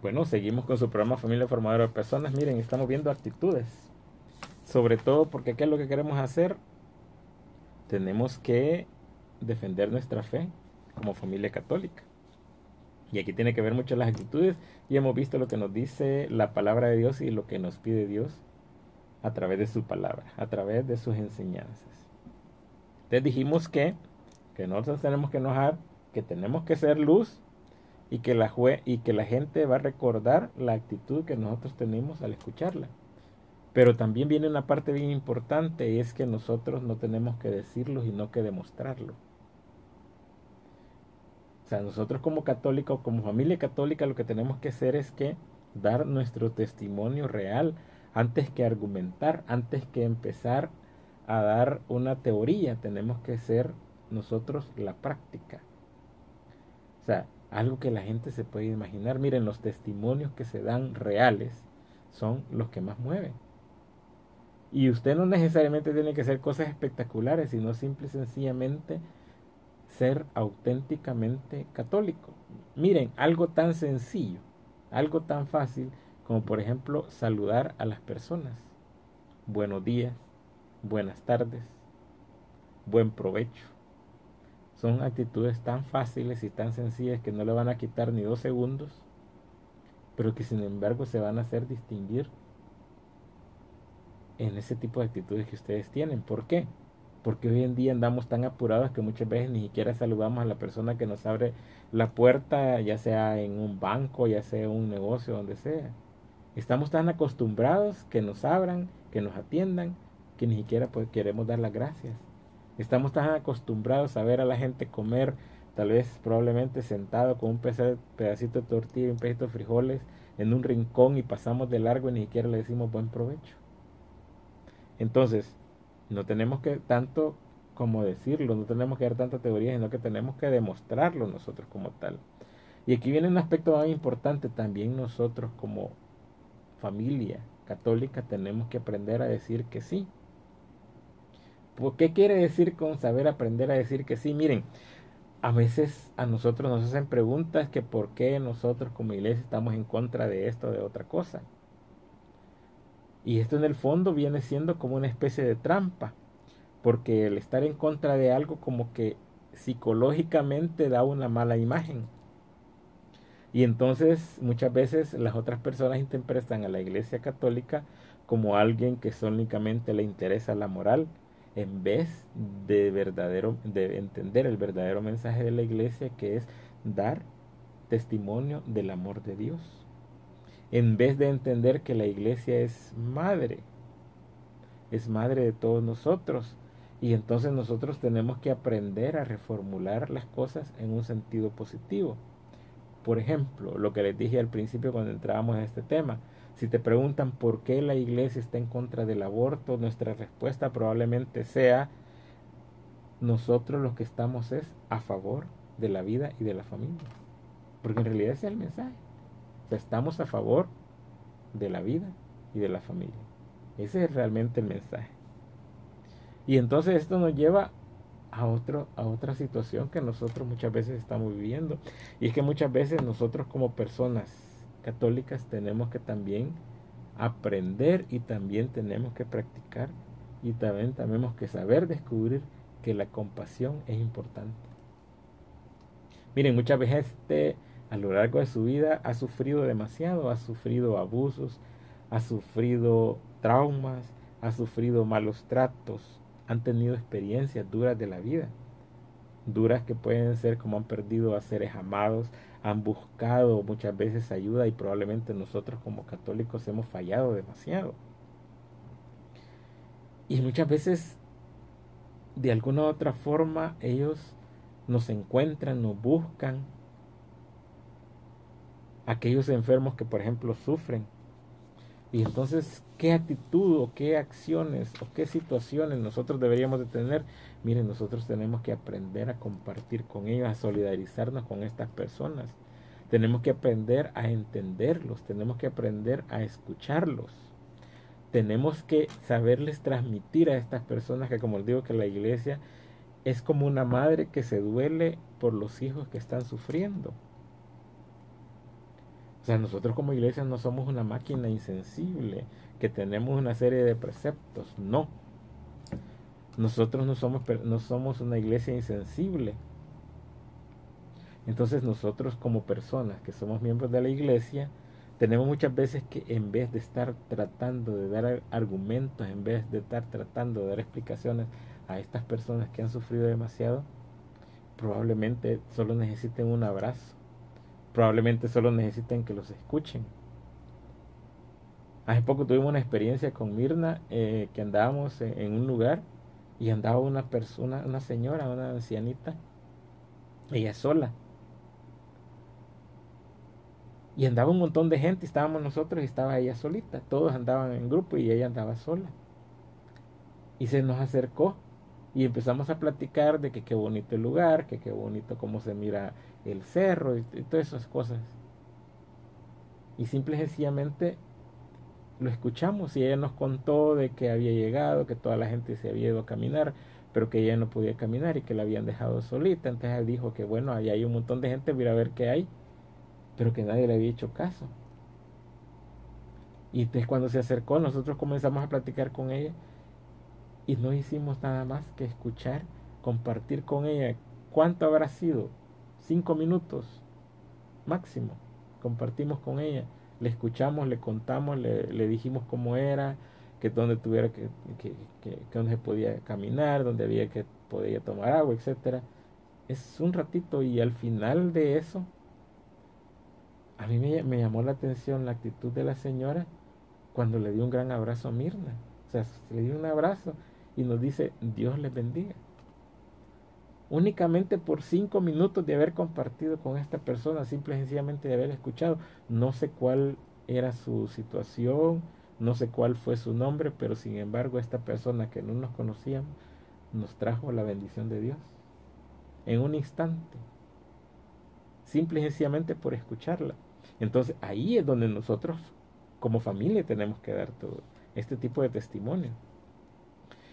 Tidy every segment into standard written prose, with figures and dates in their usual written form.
Bueno, seguimos con su programa Familia Formadora de Personas. Miren, estamos viendo actitudes. Sobre todo porque ¿qué es lo que queremos hacer? Tenemos que defender nuestra fe como familia católica. Y aquí tiene que ver mucho las actitudes y hemos visto lo que nos dice la palabra de Dios y lo que nos pide Dios a través de su palabra, a través de sus enseñanzas. Entonces dijimos que nosotros tenemos que enojar, que tenemos que ser luz y que la gente va a recordar la actitud que nosotros tenemos al escucharla. Pero también viene una parte bien importante y es que nosotros no tenemos que decirlo, sino que demostrarlo. O sea, nosotros como católicos, como familia católica, lo que tenemos que hacer es que dar nuestro testimonio real antes que argumentar, antes que empezar a dar una teoría, tenemos que ser nosotros la práctica. O sea, algo que la gente se puede imaginar. Miren, los testimonios que se dan reales son los que más mueven. Y usted no necesariamente tiene que hacer cosas espectaculares, sino simple y sencillamente ser auténticamente católico. Miren, algo tan sencillo, algo tan fácil como por ejemplo saludar a las personas. Buenos días, buenas tardes, buen provecho. Son actitudes tan fáciles y tan sencillas que no le van a quitar ni 2 segundos, pero que sin embargo se van a hacer distinguir en ese tipo de actitudes que ustedes tienen. ¿Por qué? Porque hoy en día andamos tan apurados que muchas veces ni siquiera saludamos a la persona que nos abre la puerta, ya sea en un banco, ya sea en un negocio, donde sea. Estamos tan acostumbrados que nos abran, que nos atiendan, que ni siquiera pues queremos dar las gracias. Estamos tan acostumbrados a ver a la gente comer, tal vez probablemente sentado con un pedacito de tortilla y un pedacito de frijoles en un rincón y pasamos de largo y ni siquiera le decimos buen provecho. Entonces, no tenemos que tanto como decirlo, no tenemos que dar tanta teoría, sino que tenemos que demostrarlo nosotros como tal. Y aquí viene un aspecto más importante, también nosotros como familia católica tenemos que aprender a decir que sí. ¿Qué quiere decir con saber aprender a decir que sí? Miren, a veces a nosotros nos hacen preguntas que por qué nosotros como iglesia estamos en contra de esto o de otra cosa. Y esto en el fondo viene siendo como una especie de trampa, porque el estar en contra de algo como que psicológicamente da una mala imagen. Y entonces muchas veces las otras personas interpretan a la Iglesia Católica como alguien que únicamente le interesa la moral, en vez de entender el verdadero mensaje de la Iglesia, que es dar testimonio del amor de Dios. En vez de entender que la Iglesia es madre de todos nosotros. Y entonces nosotros tenemos que aprender a reformular las cosas en un sentido positivo. Por ejemplo, lo que les dije al principio cuando entrábamos en este tema, si te preguntan por qué la iglesia está en contra del aborto, nuestra respuesta probablemente sea, nosotros lo que estamos es a favor de la vida y de la familia. Porque en realidad ese es el mensaje. O sea, estamos a favor de la vida y de la familia. Ese es realmente el mensaje. Y entonces esto nos lleva a otra situación que nosotros muchas veces estamos viviendo. Y es que muchas veces nosotros como personas católicas tenemos que también aprender y también tenemos que practicar y también tenemos que saber descubrir que la compasión es importante. Miren, muchas veces a lo largo de su vida ha sufrido demasiado, ha sufrido abusos, ha sufrido traumas, ha sufrido malos tratos, han tenido experiencias duras de la vida, duras que pueden ser como han perdido a seres amados, han buscado muchas veces ayuda y probablemente nosotros como católicos hemos fallado demasiado. Y muchas veces de alguna u otra forma ellos nos encuentran, nos buscan, aquellos enfermos que por ejemplo sufren. Y entonces, ¿qué actitud o qué acciones o qué situaciones nosotros deberíamos de tener? Miren, nosotros tenemos que aprender a compartir con ellos, a solidarizarnos con estas personas. Tenemos que aprender a entenderlos, tenemos que aprender a escucharlos. Tenemos que saberles transmitir a estas personas que, como les digo, que la iglesia es como una madre que se duele por los hijos que están sufriendo. O sea, nosotros como iglesia no somos una máquina insensible, que tenemos una serie de preceptos. No, nosotros no somos una iglesia insensible. Entonces nosotros como personas que somos miembros de la iglesia, tenemos muchas veces que en vez de estar tratando de dar argumentos, en vez de estar tratando de dar explicaciones a estas personas que han sufrido demasiado, probablemente solo necesiten un abrazo, probablemente solo necesiten que los escuchen. Hace poco tuvimos una experiencia con Mirna, que andábamos en un lugar y andaba una persona, una señora, una ancianita, ella sola. Y andaba un montón de gente, estábamos nosotros y estaba ella solita. Todos andaban en grupo y ella andaba sola. Y se nos acercó y empezamos a platicar de que qué bonito el lugar, que qué bonito cómo se mira el cerro y todas esas cosas. Y simple y sencillamente lo escuchamos y ella nos contó de que había llegado, que toda la gente se había ido a caminar, pero que ella no podía caminar y que la habían dejado solita. Entonces él dijo que bueno, ahí hay un montón de gente, voy a ver qué hay, pero que nadie le había hecho caso. Y entonces cuando se acercó, nosotros comenzamos a platicar con ella y no hicimos nada más que escuchar, compartir con ella. ¿Cuánto habrá sido? 5 minutos máximo. Compartimos con ella, le escuchamos, le contamos, le dijimos cómo era, que donde tuviera que donde se podía caminar, donde había que podía tomar agua, etcétera. Es un ratito y al final de eso, a mí me llamó la atención la actitud de la señora cuando le dio un gran abrazo a Mirna. O sea, le dio un abrazo y nos dice, Dios les bendiga. Únicamente por 5 minutos de haber compartido con esta persona, simple y sencillamente de haber escuchado. No sé cuál era su situación, no sé cuál fue su nombre, pero sin embargo esta persona que no nos conocíamos nos trajo la bendición de Dios en un instante, simple y sencillamente por escucharla. Entonces ahí es donde nosotros como familia tenemos que dar todo este tipo de testimonio.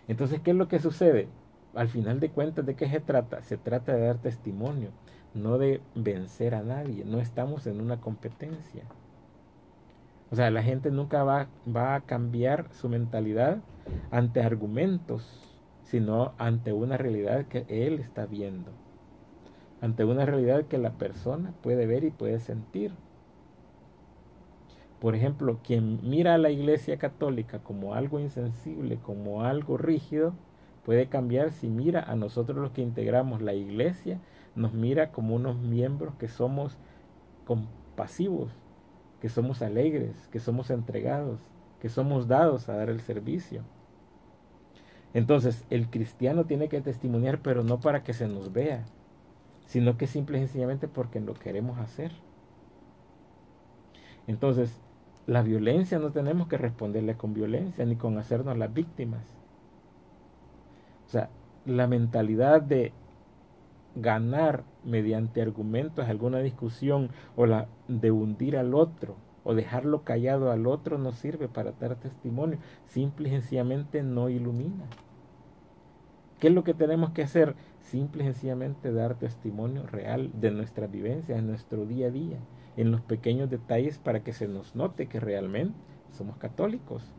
Entonces, ¿qué es lo que sucede? Al final de cuentas, ¿de qué se trata? Se trata de dar testimonio, no de vencer a nadie. No estamos en una competencia. O sea, la gente nunca va a cambiar su mentalidad ante argumentos, sino ante una realidad que él está viendo, ante una realidad que la persona puede ver y puede sentir. Por ejemplo, quien mira a la Iglesia Católica como algo insensible, como algo rígido, puede cambiar si mira a nosotros los que integramos la Iglesia, nos mira como unos miembros que somos compasivos, que somos alegres, que somos entregados, que somos dados a dar el servicio. Entonces, el cristiano tiene que testimoniar, pero no para que se nos vea, sino que simple y sencillamente porque lo queremos hacer. Entonces, la violencia no tenemos que responderle con violencia ni con hacernos las víctimas. O sea, la mentalidad de ganar mediante argumentos alguna discusión o la de hundir al otro o dejarlo callado al otro no sirve para dar testimonio, simple y sencillamente no ilumina. ¿Qué es lo que tenemos que hacer? Simple y sencillamente dar testimonio real de nuestra vivencia, en nuestro día a día, en los pequeños detalles para que se nos note que realmente somos católicos.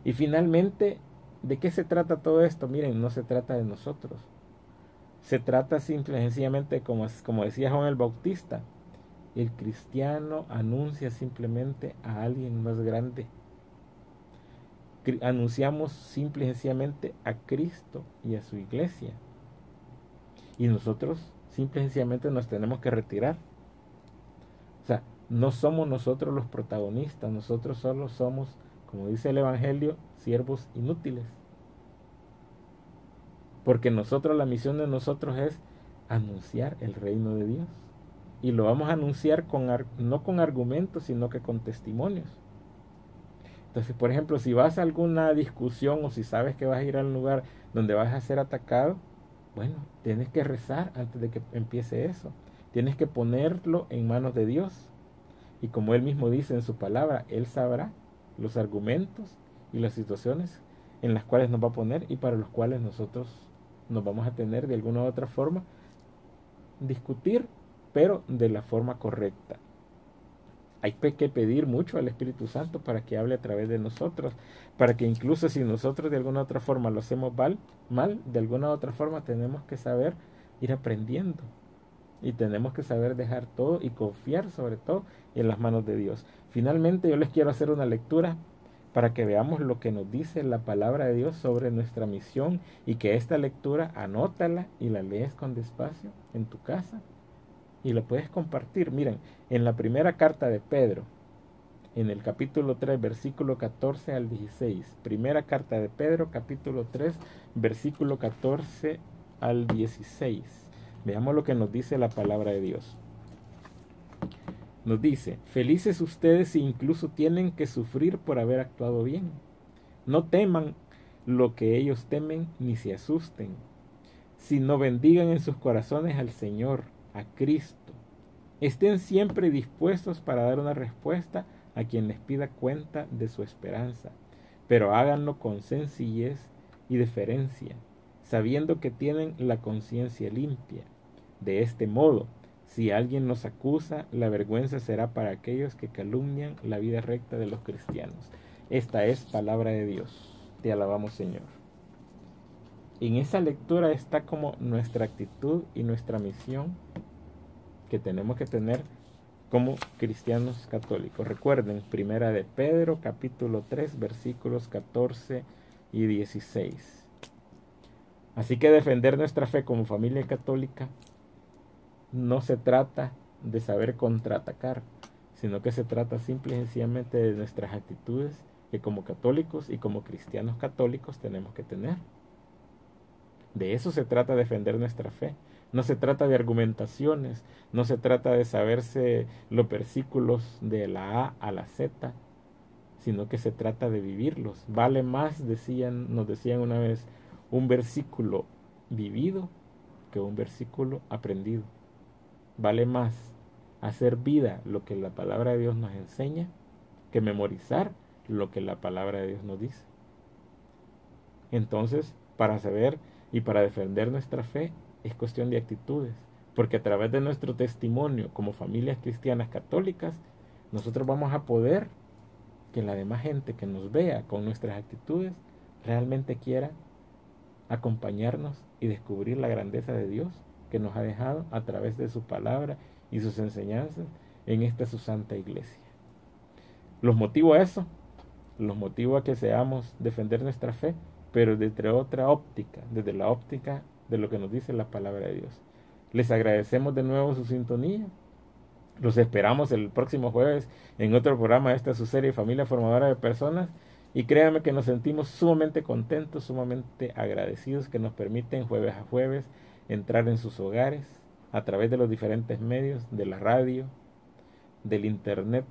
Y finalmente, ¿de qué se trata todo esto? Miren, no se trata de nosotros. Se trata simple y sencillamente, como decía Juan el Bautista, el cristiano anuncia simplemente a alguien más grande. Anunciamos simple y sencillamente a Cristo y a su iglesia. Y nosotros simple y sencillamente nos tenemos que retirar. O sea, no somos nosotros los protagonistas, nosotros solo somos, como dice el Evangelio, siervos inútiles. Porque nosotros, la misión de nosotros es anunciar el reino de Dios. Y lo vamos a anunciar no con argumentos, sino que con testimonios. Entonces, por ejemplo, si vas a alguna discusión o si sabes que vas a ir a un lugar donde vas a ser atacado, bueno, tienes que rezar antes de que empiece eso. Tienes que ponerlo en manos de Dios. Y como Él mismo dice en su palabra, Él sabrá los argumentos y las situaciones en las cuales nos va a poner y para los cuales nosotros nos vamos a tener de alguna u otra forma discutir, pero de la forma correcta. hay que pedir mucho al Espíritu Santo para que hable a través de nosotros, para que incluso si nosotros de alguna otra forma lo hacemos mal, de alguna otra forma tenemos que saber ir aprendiendo y tenemos que saber dejar todo y confiar sobre todo en las manos de Dios. Finalmente yo les quiero hacer una lectura para que veamos lo que nos dice la palabra de Dios sobre nuestra misión y que esta lectura anótala y la lees con despacio en tu casa y la puedes compartir. Miren, en la primera carta de Pedro, en el capítulo 3, versículo 14 al 16. Primera carta de Pedro, capítulo 3, versículo 14 al 16. Veamos lo que nos dice la palabra de Dios. Nos dice: felices ustedes si incluso tienen que sufrir por haber actuado bien. No teman lo que ellos temen, ni se asusten, sino bendigan en sus corazones al Señor, a Cristo. Estén siempre dispuestos para dar una respuesta a quien les pida cuenta de su esperanza, pero háganlo con sencillez y deferencia, sabiendo que tienen la conciencia limpia. De este modo, si alguien nos acusa, la vergüenza será para aquellos que calumnian la vida recta de los cristianos. Esta es palabra de Dios. Te alabamos, Señor. En esa lectura está como nuestra actitud y nuestra misión que tenemos que tener como cristianos católicos. Recuerden, primera de Pedro, capítulo 3, versículos 14 y 16. Así que defender nuestra fe como familia católica no se trata de saber contraatacar, sino que se trata simple y sencillamente de nuestras actitudes que como católicos y como cristianos católicos tenemos que tener. De eso se trata defender nuestra fe. No se trata de argumentaciones, no se trata de saberse los versículos de la A a la Z, sino que se trata de vivirlos. Vale más, nos decían una vez, un versículo vivido que un versículo aprendido. Vale más hacer vida lo que la palabra de Dios nos enseña que memorizar lo que la palabra de Dios nos dice. Entonces, para saber y para defender nuestra fe es cuestión de actitudes, porque a través de nuestro testimonio como familias cristianas católicas, nosotros vamos a poder que la demás gente que nos vea con nuestras actitudes realmente quiera acompañarnos y descubrir la grandeza de Dios que nos ha dejado a través de su palabra y sus enseñanzas en esta su santa iglesia. Los motivo a eso, los motivo a que seamos defender nuestra fe, pero desde otra óptica, desde la óptica de lo que nos dice la palabra de Dios. Les agradecemos de nuevo su sintonía. Los esperamos el próximo jueves en otro programa de esta su serie Familia Formadora de Personas. Y créanme que nos sentimos sumamente contentos, sumamente agradecidos que nos permiten jueves a jueves entrar en sus hogares a través de los diferentes medios, de la radio, del internet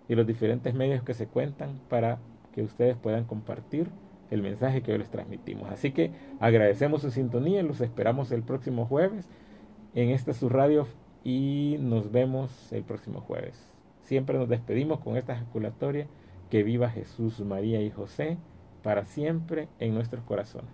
y los diferentes medios que se cuentan para que ustedes puedan compartir el mensaje que hoy les transmitimos. Así que agradecemos su sintonía, los esperamos el próximo jueves en esta su radio y nos vemos el próximo jueves. Siempre nos despedimos con esta ejaculatoria: que viva Jesús, María y José para siempre en nuestros corazones.